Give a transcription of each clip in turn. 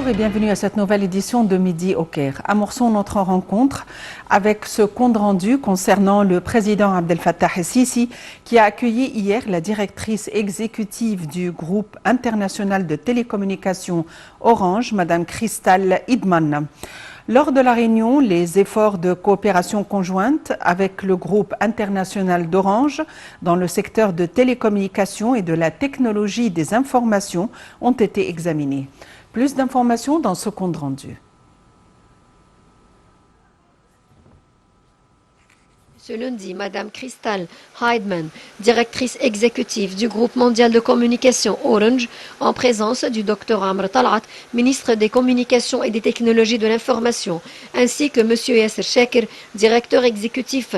Bonjour et bienvenue à cette nouvelle édition de Midi au Caire. Amorçons notre rencontre avec ce compte rendu concernant le président Abdel Fattah el-Sisi qui a accueilli hier la directrice exécutive du groupe international de télécommunications Orange, Madame Kristal Idman. Lors de la réunion, les efforts de coopération conjointe avec le groupe international d'Orange dans le secteur de télécommunications et de la technologie des informations ont été examinés. Plus d'informations dans ce compte rendu. Ce lundi, Madame Kristal Idman, directrice exécutive du groupe mondial de communication Orange, en présence du Dr Amr Talat, ministre des Communications et des Technologies de l'Information, ainsi que M. Yasser Shakir, directeur exécutif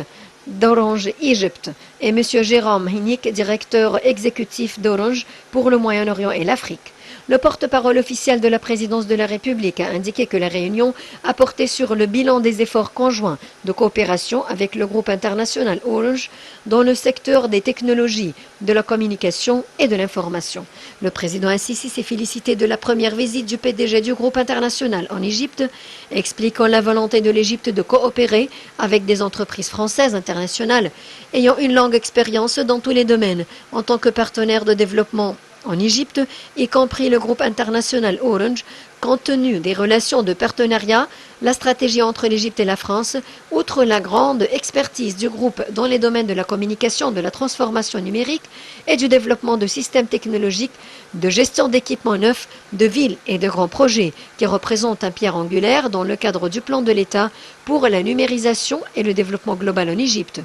d'Orange Égypte, et M. Jérôme Hinik, directeur exécutif d'Orange pour le Moyen-Orient et l'Afrique. Le porte-parole officiel de la présidence de la République a indiqué que la réunion a porté sur le bilan des efforts conjoints de coopération avec le groupe international Orange dans le secteur des technologies, de la communication et de l'information. Le président el-Sisi s'est félicité de la première visite du PDG du groupe international en Égypte, expliquant la volonté de l'Égypte de coopérer avec des entreprises françaises internationales ayant une longue expérience dans tous les domaines en tant que partenaire de développement en Égypte, y compris le groupe international Orange, compte tenu des relations de partenariat, la stratégie entre l'Égypte et la France, outre la grande expertise du groupe dans les domaines de la communication, de la transformation numérique et du développement de systèmes technologiques, de gestion d'équipements neufs, de villes et de grands projets, qui représentent un pierre angulaire dans le cadre du plan de l'État pour la numérisation et le développement global en Égypte.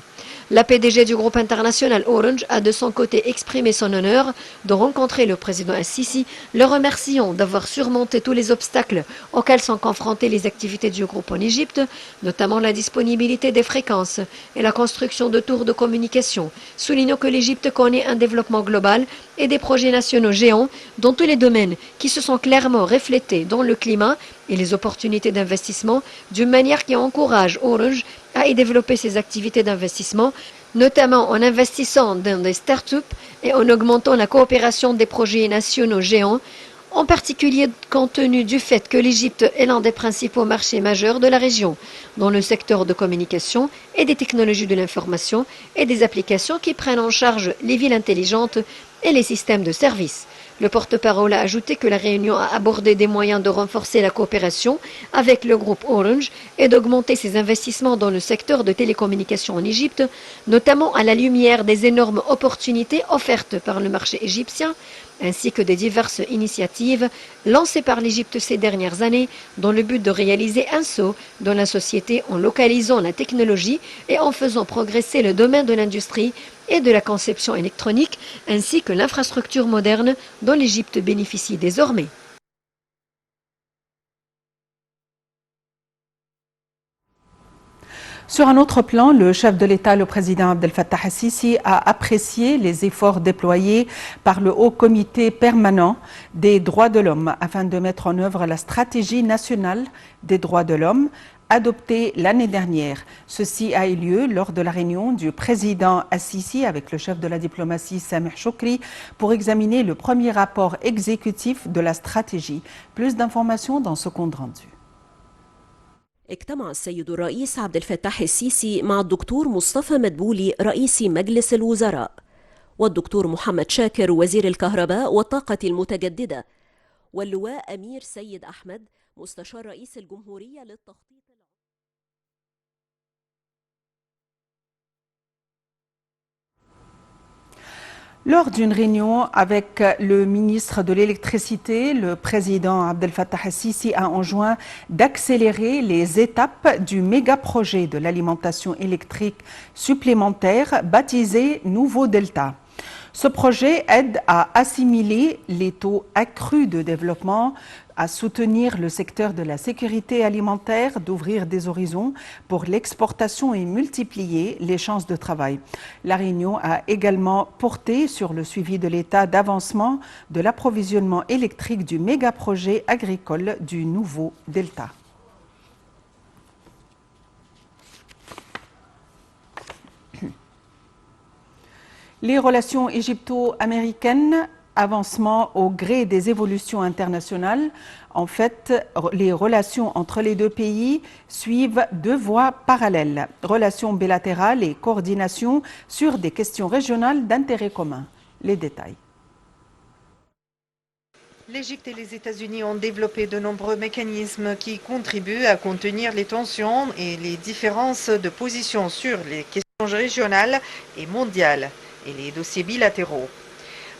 La PDG du groupe international Orange a de son côté exprimé son honneur de rencontrer le président el-Sisi, le remerciant d'avoir surmonté tous les obstacles auxquels sont confrontées les activités du groupe en Égypte, notamment la disponibilité des fréquences et la construction de tours de communication, soulignant que l'Égypte connaît un développement global et des projets nationaux géants dans tous les domaines qui se sont clairement reflétés dans le climat et les opportunités d'investissement d'une manière qui encourage Orange à y développer ses activités d'investissement, notamment en investissant dans des start-up et en augmentant la coopération des projets nationaux géants, en particulier compte tenu du fait que l'Égypte est l'un des principaux marchés majeurs de la région, dans le secteur de communication et des technologies de l'information et des applications qui prennent en charge les villes intelligentes et les systèmes de services. Le porte-parole a ajouté que la réunion a abordé des moyens de renforcer la coopération avec le groupe Orange et d'augmenter ses investissements dans le secteur de télécommunications en Égypte, notamment à la lumière des énormes opportunités offertes par le marché égyptien, ainsi que des diverses initiatives lancées par l'Égypte ces dernières années dans le but de réaliser un saut dans la société en localisant la technologie et en faisant progresser le domaine de l'industrie et de la conception électronique, ainsi que l'infrastructure moderne dont l'Égypte bénéficie désormais. Sur un autre plan, le chef de l'État, le président Abdel Fattah el-Sisi, a apprécié les efforts déployés par le Haut Comité permanent des droits de l'homme afin de mettre en œuvre la stratégie nationale des droits de l'homme adoptée l'année dernière. Ceci a eu lieu lors de la réunion du président el-Sisi avec le chef de la diplomatie Sameh Choukri pour examiner le premier rapport exécutif de la stratégie. Plus d'informations dans ce compte rendu. اجتمع السيد الرئيس عبد الفتاح السيسي مع الدكتور مصطفى مدبولي رئيس مجلس الوزراء والدكتور محمد شاكر وزير الكهرباء والطاقة المتجددة واللواء أمير سيد أحمد مستشار رئيس الجمهورية للتخطيط. Lors d'une réunion avec le ministre de l'Électricité, le président Abdel Fattah el-Sisi a enjoint d'accélérer les étapes du méga-projet de l'alimentation électrique supplémentaire baptisé Nouveau Delta. Ce projet aide à assimiler les taux accrus de développement, à soutenir le secteur de la sécurité alimentaire, d'ouvrir des horizons pour l'exportation et multiplier les chances de travail. La réunion a également porté sur le suivi de l'état d'avancement de l'approvisionnement électrique du méga-projet agricole du Nouveau Delta. Les relations égypto-américaines Avancement au gré des évolutions internationales. En fait, les relations entre les deux pays suivent deux voies parallèles, relations bilatérales et coordination sur des questions régionales d'intérêt commun. Les détails. L'Égypte et les États-Unis ont développé de nombreux mécanismes qui contribuent à contenir les tensions et les différences de position sur les questions régionales et mondiales et les dossiers bilatéraux.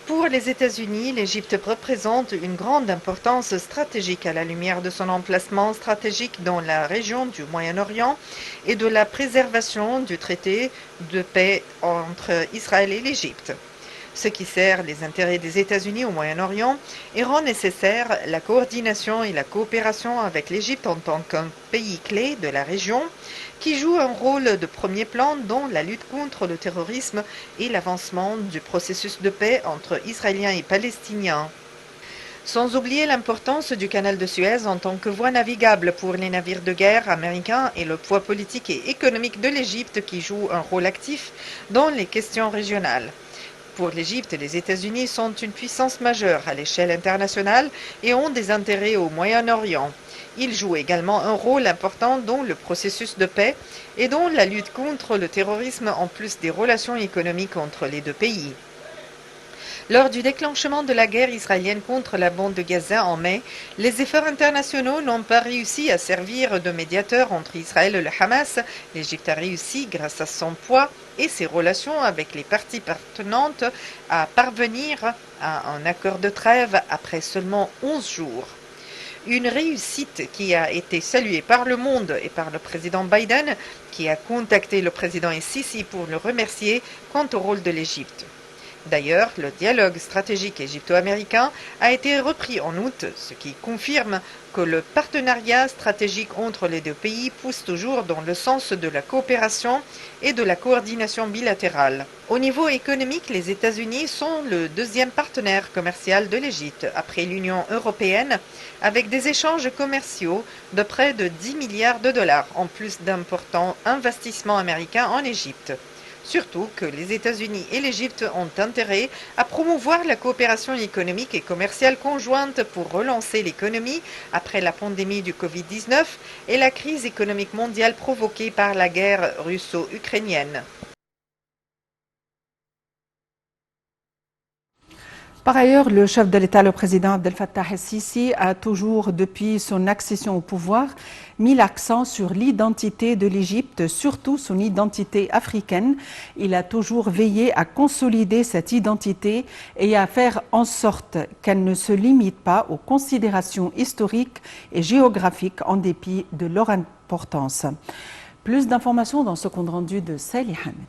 Pour les États-Unis, l'Égypte représente une grande importance stratégique à la lumière de son emplacement stratégique dans la région du Moyen-Orient et de la préservation du traité de paix entre Israël et l'Égypte. Ce qui sert les intérêts des États-Unis au Moyen-Orient et rend nécessaire la coordination et la coopération avec l'Égypte en tant qu'un pays clé de la région qui joue un rôle de premier plan dans la lutte contre le terrorisme et l'avancement du processus de paix entre Israéliens et Palestiniens. Sans oublier l'importance du canal de Suez en tant que voie navigable pour les navires de guerre américains et le poids politique et économique de l'Égypte qui joue un rôle actif dans les questions régionales. Pour l'Égypte, les États-Unis sont une puissance majeure à l'échelle internationale et ont des intérêts au Moyen-Orient. Ils jouent également un rôle important dans le processus de paix et dans la lutte contre le terrorisme en plus des relations économiques entre les deux pays. Lors du déclenchement de la guerre israélienne contre la bande de Gaza en mai, les efforts internationaux n'ont pas réussi à servir de médiateur entre Israël et le Hamas. L'Égypte a réussi, grâce à son poids et ses relations avec les parties partenantes, à parvenir à un accord de trêve après seulement 11 jours. Une réussite qui a été saluée par le monde et par le président Biden, qui a contacté le président Sisi pour le remercier quant au rôle de l'Égypte. D'ailleurs, le dialogue stratégique égypto-américain a été repris en août, ce qui confirme que le partenariat stratégique entre les deux pays pousse toujours dans le sens de la coopération et de la coordination bilatérale. Au niveau économique, les États-Unis sont le deuxième partenaire commercial de l'Égypte, après l'Union européenne, avec des échanges commerciaux de près de 10 milliards de dollars, en plus d'importants investissements américains en Égypte. Surtout que les États-Unis et l'Égypte ont intérêt à promouvoir la coopération économique et commerciale conjointe pour relancer l'économie après la pandémie du Covid-19 et la crise économique mondiale provoquée par la guerre russo-ukrainienne. Par ailleurs, le chef de l'État, le président Abdel Fattah el-Sisi, a toujours, depuis son accession au pouvoir, mis l'accent sur l'identité de l'Égypte, surtout son identité africaine. Il a toujours veillé à consolider cette identité et à faire en sorte qu'elle ne se limite pas aux considérations historiques et géographiques en dépit de leur importance. Plus d'informations dans ce compte rendu de Salih Hamed.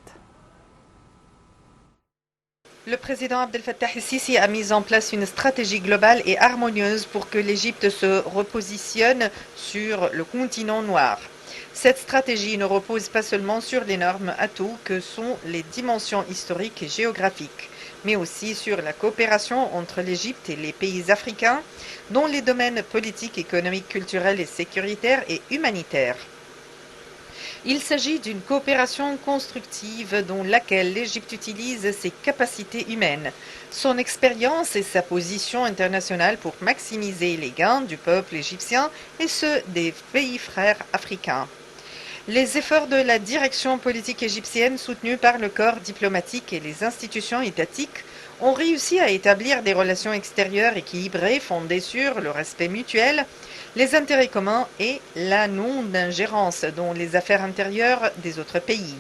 Le président Abdel Fattah el-Sisi a mis en place une stratégie globale et harmonieuse pour que l'Égypte se repositionne sur le continent noir. Cette stratégie ne repose pas seulement sur l'énorme atout que sont les dimensions historiques et géographiques, mais aussi sur la coopération entre l'Égypte et les pays africains dans les domaines politiques, économiques, culturels et sécuritaires et humanitaires. Il s'agit d'une coopération constructive dans laquelle l'Égypte utilise ses capacités humaines, son expérience et sa position internationale pour maximiser les gains du peuple égyptien et ceux des pays frères africains. Les efforts de la direction politique égyptienne soutenus par le corps diplomatique et les institutions étatiques ont réussi à établir des relations extérieures équilibrées fondées sur le respect mutuel, les intérêts communs et la non-ingérence dans les affaires intérieures des autres pays.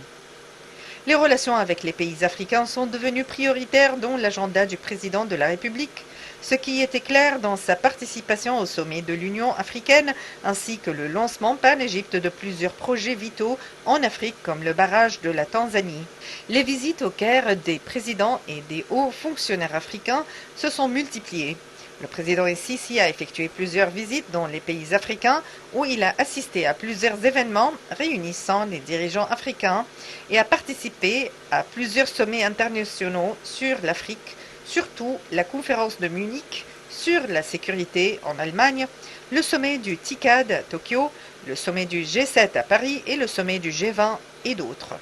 Les relations avec les pays africains sont devenues prioritaires dans l'agenda du président de la République, ce qui était clair dans sa participation au sommet de l'Union africaine, ainsi que le lancement par l'Égypte de plusieurs projets vitaux en Afrique comme le barrage de la Tanzanie. Les visites au Caire des présidents et des hauts fonctionnaires africains se sont multipliées. Le président el-Sisi a effectué plusieurs visites dans les pays africains où il a assisté à plusieurs événements réunissant les dirigeants africains et a participé à plusieurs sommets internationaux sur l'Afrique, surtout la conférence de Munich sur la sécurité en Allemagne, le sommet du TICAD à Tokyo, le sommet du G7 à Paris et le sommet du G20 et d'autres.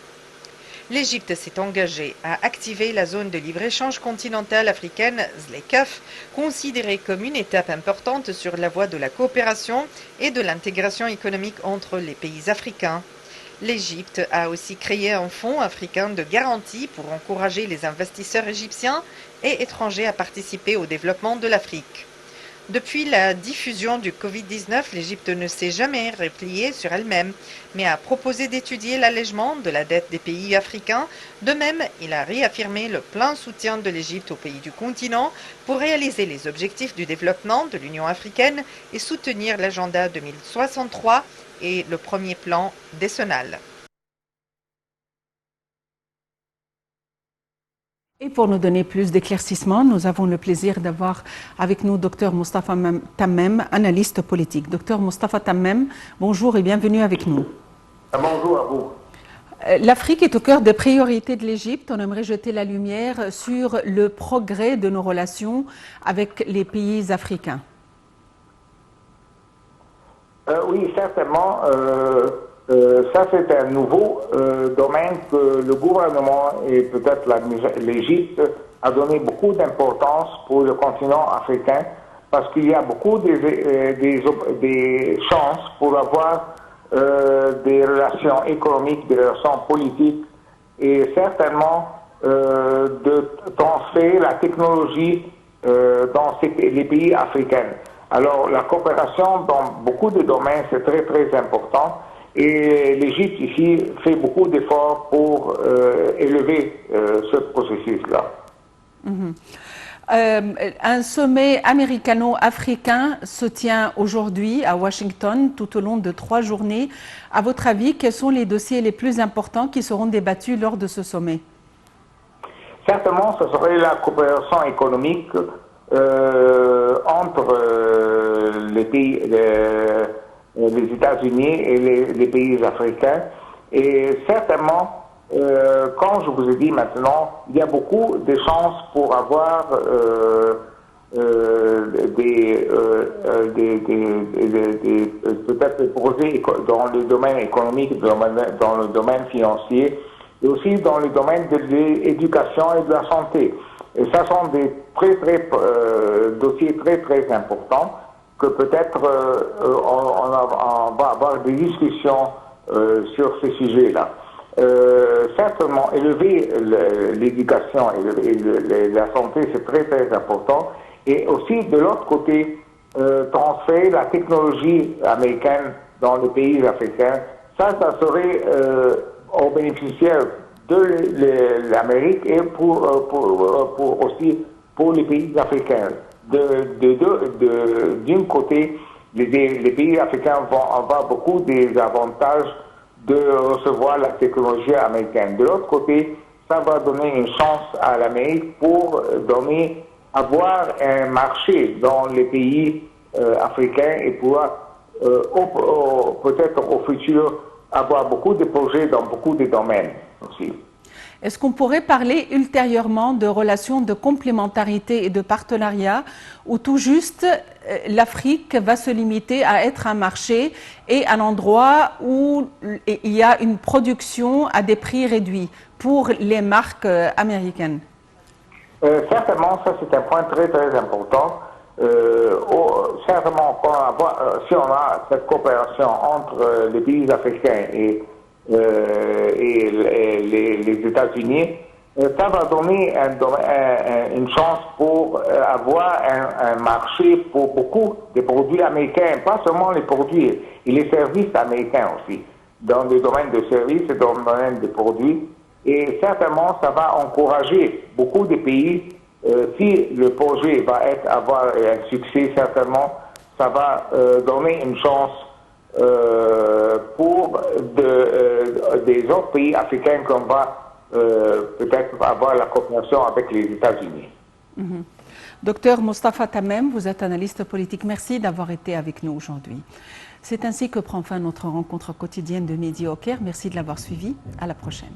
l'Égypte s'est engagée à activer la zone de libre-échange continentale africaine, ZLECAf, considérée comme une étape importante sur la voie de la coopération et de l'intégration économique entre les pays africains. L'Égypte a aussi créé un fonds africain de garantie pour encourager les investisseurs égyptiens et étrangers à participer au développement de l'Afrique. Depuis la diffusion du Covid-19, l'Égypte ne s'est jamais repliée sur elle-même, mais a proposé d'étudier l'allègement de la dette des pays africains. De même, il a réaffirmé le plein soutien de l'Égypte aux pays du continent pour réaliser les objectifs du développement de l'Union africaine et soutenir l'agenda 2063 et le premier plan décennal. Et pour nous donner plus d'éclaircissements, nous avons le plaisir d'avoir avec nous Dr Moustapha Tammem, analyste politique. Dr Moustapha Tammem, bonjour et bienvenue avec nous. Bonjour à vous. L'Afrique est au cœur des priorités de l'Égypte. On aimerait jeter la lumière sur le progrès de nos relations avec les pays africains. Oui, certainement. Ça, c'est un nouveau domaine que le gouvernement et peut-être l'Égypte a donné beaucoup d'importance pour le continent africain parce qu'il y a beaucoup des chances pour avoir des relations économiques, des relations politiques et certainement de transférer la technologie dans les pays africains. Alors, la coopération dans beaucoup de domaines, c'est très, très important. Et l'Égypte, ici, fait beaucoup d'efforts pour élever ce processus-là. Un sommet américano-africain se tient aujourd'hui à Washington tout au long de 3 journées. À votre avis, quels sont les dossiers les plus importants qui seront débattus lors de ce sommet? Certainement, ce serait la coopération économique entre les pays, les États-Unis et les pays africains. Et certainement, comme je vous ai dit maintenant, il y a beaucoup de chances pour avoir peut-être des projets dans le domaine économique, dans le domaine financier, et aussi dans le domaine de l'éducation et de la santé. Et ça sont des dossiers très, très importants que peut-être on va avoir des discussions sur ces sujets-là. Certainement, élever l'éducation et la santé, c'est très, très important. Et aussi, de l'autre côté, transférer la technologie américaine dans les pays africains, ça serait aux bénéficiaires de l'Amérique et aussi pour les pays africains. D'un côté, les pays africains vont avoir beaucoup des avantages de recevoir la technologie américaine. De l'autre côté, ça va donner une chance à l'Amérique pour avoir un marché dans les pays africains et pouvoir peut-être au futur avoir beaucoup de projets dans beaucoup de domaines aussi. Est-ce qu'on pourrait parler ultérieurement de relations de complémentarité et de partenariat où tout juste l'Afrique va se limiter à être un marché et un endroit où il y a une production à des prix réduits pour les marques américaines? Certainement, ça c'est un point très très important. Certainement, si on a cette coopération entre les pays africains et les États-Unis, ça va donner une chance pour avoir un marché pour beaucoup de produits américains, pas seulement les produits, et les services américains aussi, dans le domaine de services et dans le domaine des produits. Et certainement, ça va encourager beaucoup de pays. Si le projet va avoir un succès, certainement, ça va donner une chance pour des autres pays africains qu'on va peut-être avoir la coopération avec les États-Unis. Docteur Moustapha Tammem, vous êtes analyste politique. Merci d'avoir été avec nous aujourd'hui. C'est ainsi que prend fin notre rencontre quotidienne de Midi au Caire. Merci de l'avoir suivi. À la prochaine.